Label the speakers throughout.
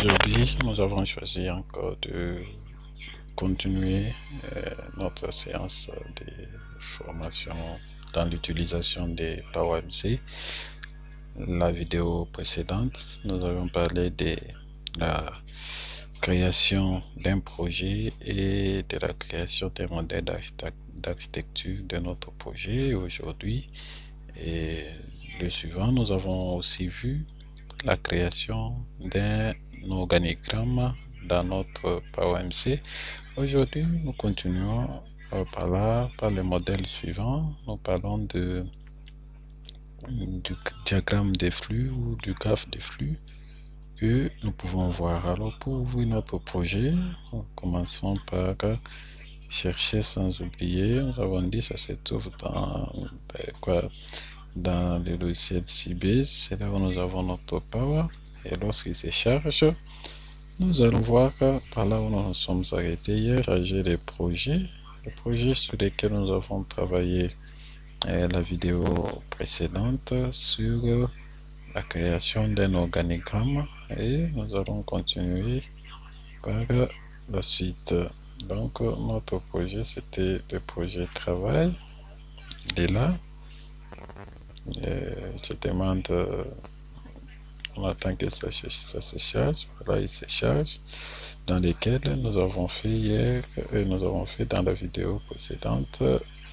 Speaker 1: Aujourd'hui, nous avons choisi encore de continuer notre séance de formation dans l'utilisation des PowerMC. La vidéo précédente, nous avons parlé de la création d'un projet et de la création des modèles d'architecture de notre projet. Aujourd'hui, et le suivant, nous avons aussi vu la création d'un organigramme dans notre PowerMC. Aujourd'hui, nous continuons par le modèle suivant. Nous parlons du diagramme des flux ou du graphe des flux que nous pouvons voir. Alors, pour ouvrir notre projet, nous commençons par chercher sans oublier. Nous avons dit ça se trouve dans le logiciel Sybase. C'est là où nous avons notre Power. Et lorsqu'il se charge, nous allons voir que par là où nous nous sommes arrêtés hier, charger les projets sur lesquels nous avons travaillé la vidéo précédente sur la création d'un organigramme, et nous allons continuer par la suite. Donc notre projet, c'était le projet travail. Il est là. Je demande, on attend que ça se charge. Voilà, il se charge, dans lesquels nous avons fait hier et nous avons fait dans la vidéo précédente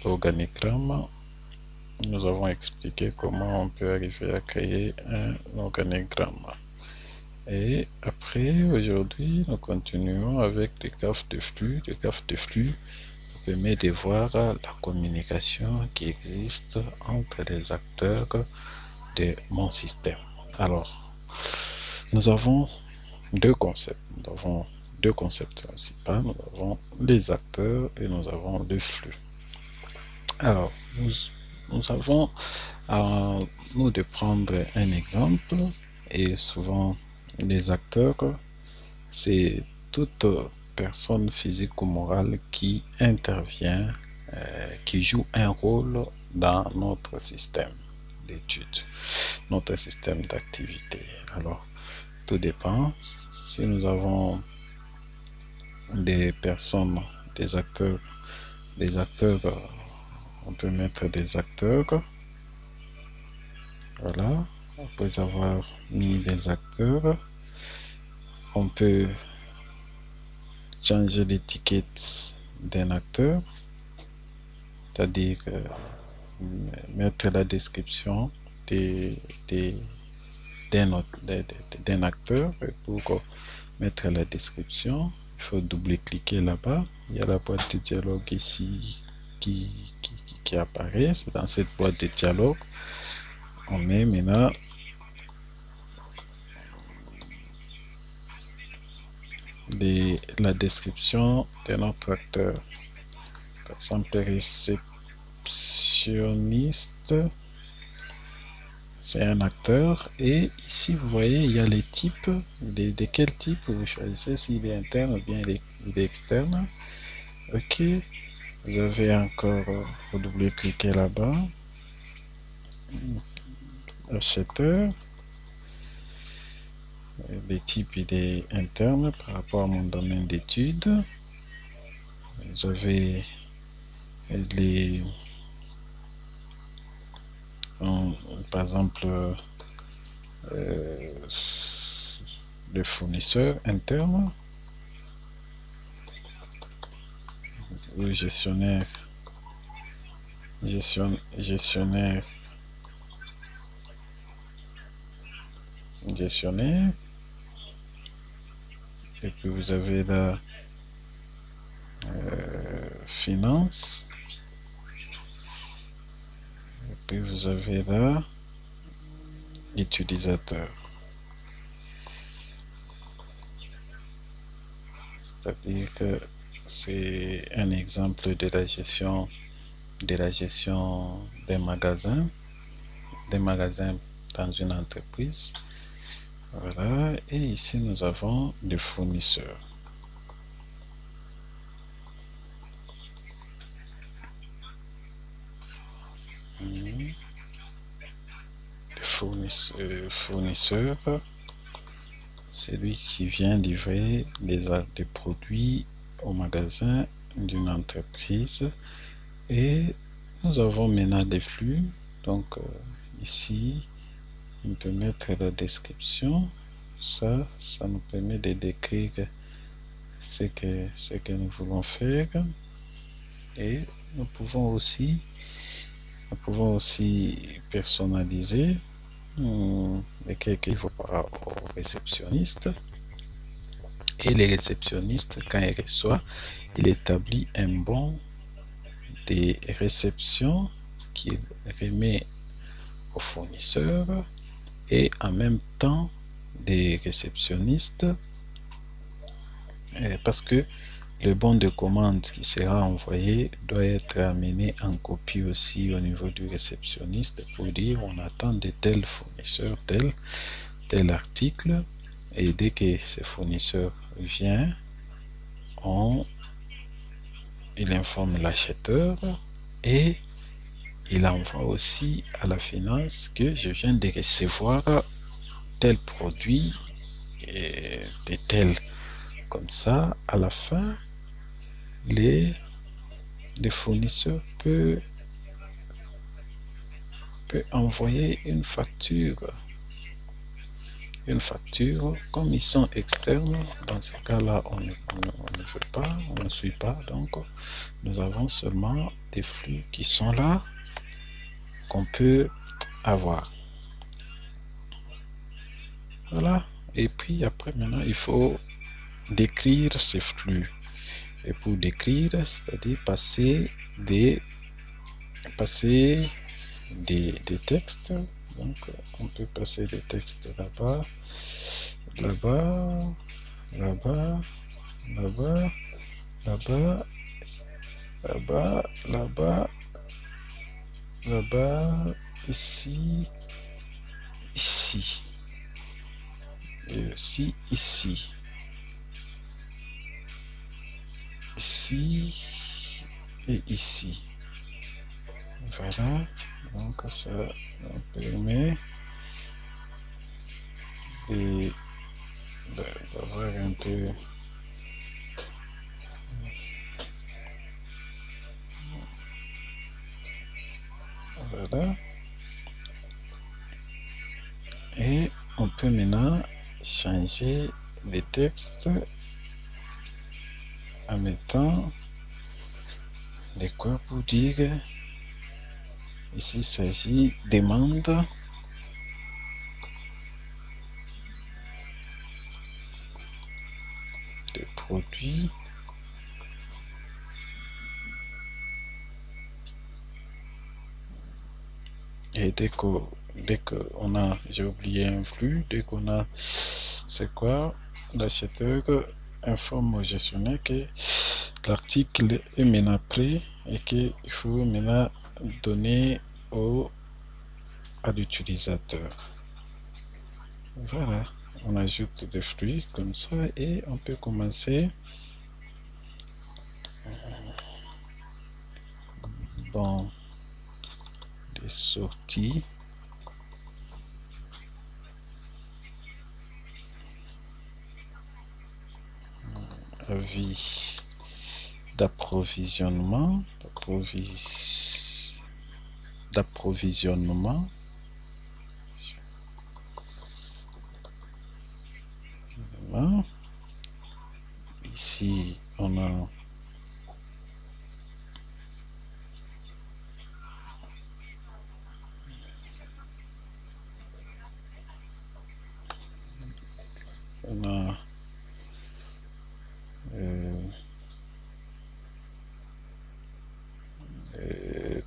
Speaker 1: l'organigramme. Nous avons expliqué comment on peut arriver à créer un organigramme. Et après, aujourd'hui, nous continuons avec les graphes de flux. Les graphes de flux permet de voir la communication qui existe entre les acteurs de mon système. Alors, nous avons deux concepts. Nous avons deux concepts principaux. Nous avons les acteurs et nous avons le flux. Alors, nous avons à nous de prendre un exemple, et souvent les acteurs, c'est toute personne physique ou morale qui intervient, qui joue un rôle dans notre système d'études, notre système d'activité. Alors, tout dépend. Si nous avons des personnes, des acteurs, on peut mettre des acteurs. Voilà, après avoir mis les acteurs, on peut changer l'étiquette d'un acteur, c'est-à-dire mettre la description d'un acteur. Et pour mettre la description, il faut double-cliquer là-bas. Il y a la boîte de dialogue ici qui apparaît. C'est dans cette boîte de dialogue, on met maintenant la description de notre acteur. Par exemple, réceptionniste, c'est un acteur. Et ici, vous voyez, il y a les types. De quel type vous choisissez, s'il est interne ou bien il est externe. Ok, vous avez encore, vous double-cliquer là-bas. Acheteur. Le type, il est interne par rapport à mon domaine d'études. Vous avez les, par exemple, le fournisseur interne, le gestionnaire, et puis vous avez la finance, et puis vous avez là utilisateur, c'est-à-dire que c'est un exemple de la gestion des magasins dans une entreprise. Voilà, et ici nous avons le fournisseur. Fournisseur, celui qui vient livrer des produits au magasin d'une entreprise. Et nous avons maintenant des flux. Donc ici, on peut mettre la description. Ça nous permet de décrire ce que nous voulons faire. Et nous pouvons aussi personnaliser lesquels qu'il faut pas au réceptionniste. Et les réceptionnistes, quand ils reçoivent, il établit un bon des réceptions qu'il remet au fournisseur et en même temps des réceptionnistes, parce que le bon de commande qui sera envoyé doit être amené en copie aussi au niveau du réceptionniste pour dire on attend de tel fournisseur tel article, et dès que ce fournisseur vient, il informe l'acheteur et il envoie aussi à la finance que je viens de recevoir tel produit de tel. Comme ça, à la fin, les fournisseurs peut envoyer une facture. Une facture, comme ils sont externes, dans ce cas-là, on ne fait pas, on ne suit pas. Donc, nous avons seulement des flux qui sont là, qu'on peut avoir. Voilà. Et puis après, maintenant, il faut décrire ces flux. Et pour décrire, c'est-à-dire passer des textes. Donc, on peut passer des textes là-bas, là-bas, là-bas, là-bas, là-bas, là-bas, là-bas, là-bas, ici, ici, et aussi ici, ici et ici. Voilà, donc ça nous permet d'avoir un peu voilà. Et on peut maintenant changer les textes en mettant les quoi pour dire ici il s'agit demande de produits et dès qu'on a, j'ai oublié un flux, dès qu'on a, c'est quoi, l'acheteur informe au gestionnaire que l'article est maintenant prêt et qu'il faut maintenant donner à l'utilisateur. Voilà, on ajoute des flux comme ça et on peut commencer. Bon, les sorties. Avis d'approvisionnement, voilà. Ici on a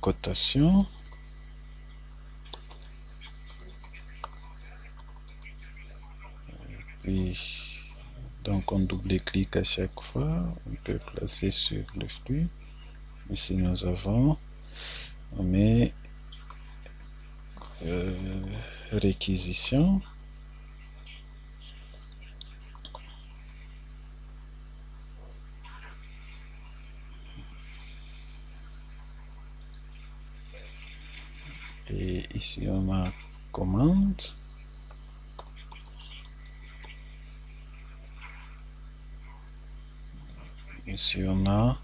Speaker 1: cotation. Puis donc on double-clique à chaque fois, on peut placer sur le flux. Ici nous avons, on met réquisition. Et ici on a commande. Ici on a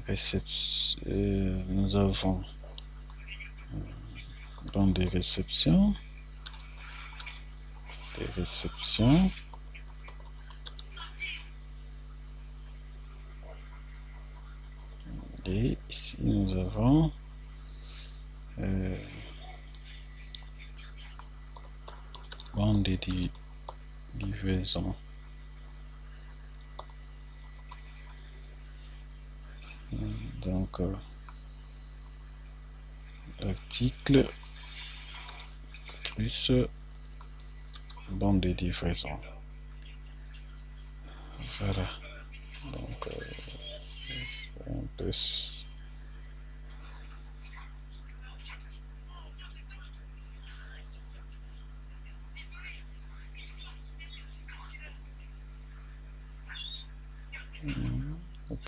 Speaker 1: réception, nous avons dans des réceptions, et ici nous avons bande de livraison. Donc article plus bande de livraison. Voilà. Donc un peu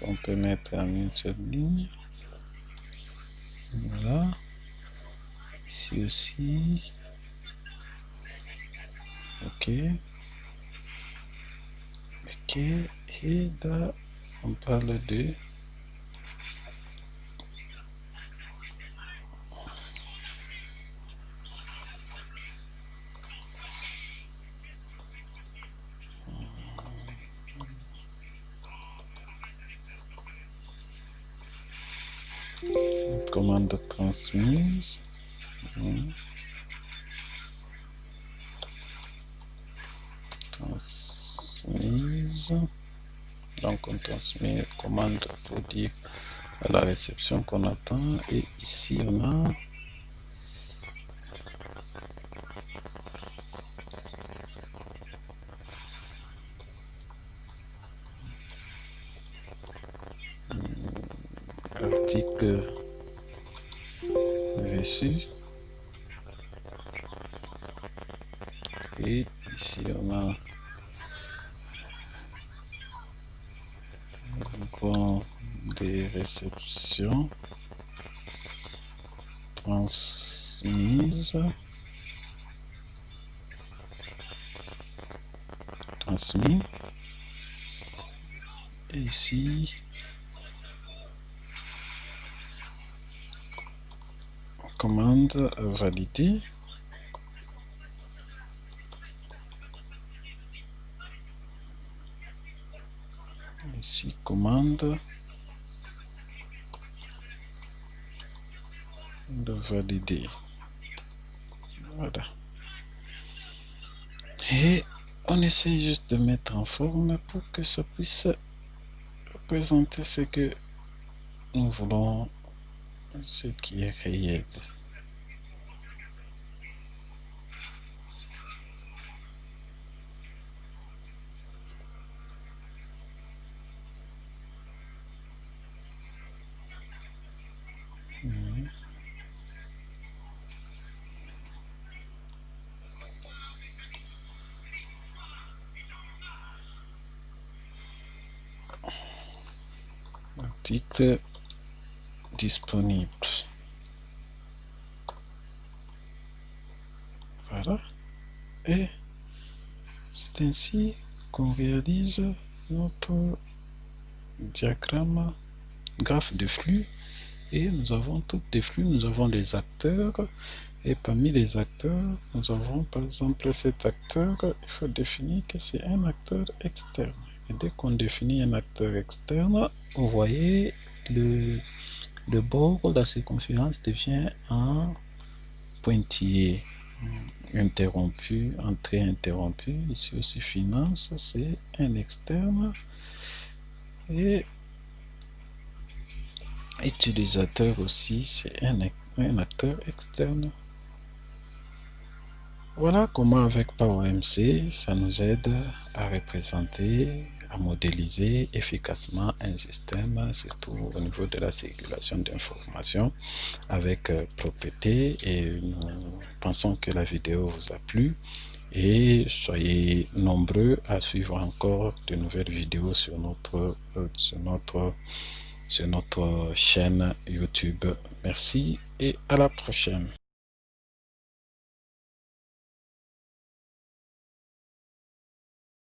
Speaker 1: on peut mettre en une seule ligne. Voilà. Ici aussi. Ok. Ok. Et là, on parle de commande transmise. Transmise. Donc on transmet commande pour dire à la réception qu'on attend. Et ici on a article reçu. Et ici on a bon des réceptions transmises, transmis. Et ici commande validée. Ici commande de valider. Voilà. Et on essaie juste de mettre en forme pour que ça puisse représenter ce que nous voulons, ce qui est réel. Article disponible. Voilà. Et c'est ainsi qu'on réalise notre diagramme, graphe de flux. Et nous avons tous les flux, nous avons les acteurs. Et parmi les acteurs, nous avons par exemple cet acteur. Il faut définir que c'est un acteur externe. Et dès qu'on définit un acteur externe, vous voyez le bord de la circonférence devient un pointillé interrompu, entrée interrompue. Ici aussi finance, c'est un externe. Et utilisateur aussi, c'est un acteur externe. Voilà comment avec PowerMC, ça nous aide à représenter, à modéliser efficacement un système, surtout au niveau de la circulation d'informations avec propreté. Et nous pensons que la vidéo vous a plu et soyez nombreux à suivre encore de nouvelles vidéos sur notre chaîne YouTube. Merci et à la prochaine.